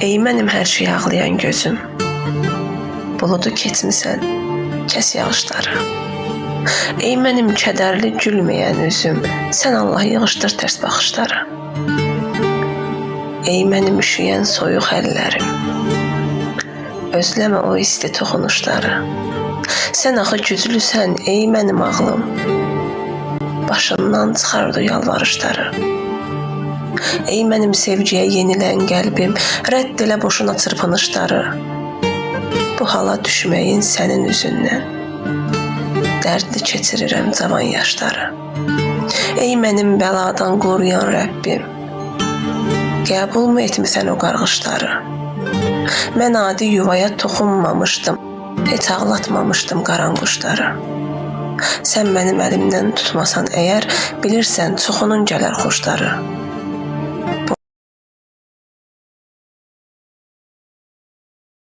Ey mənim hər şey ağlayan gözüm, buludu keçmisən, kəs yağışları. Ey mənim kədərli gülməyən üzüm, sən Allah yığışdır tərs baxışları. Ey mənim üşüyən soyuq əllərim, özləmə o isti toxunuşları. Sən axı güclüsən, ey mənim ağlım, başından çıxardı yalvarışları. Ey mənim sevgiyə yenilən qəlbim, rədd elə boşuna çırpınışları. Bu hala düşməyin sənin üzündən, dərdli keçirirəm cavan yaşları. Ey mənim bəladan qoruyan Rəbbim, qəbulmu etmisən o qarğışları? Mən adi yuvaya toxunmamışdım, heç ağlatmamışdım qaranquşları. Sən mənim əlimdən tutmasan əgər, bilirsən çoxunun gələr xoşları.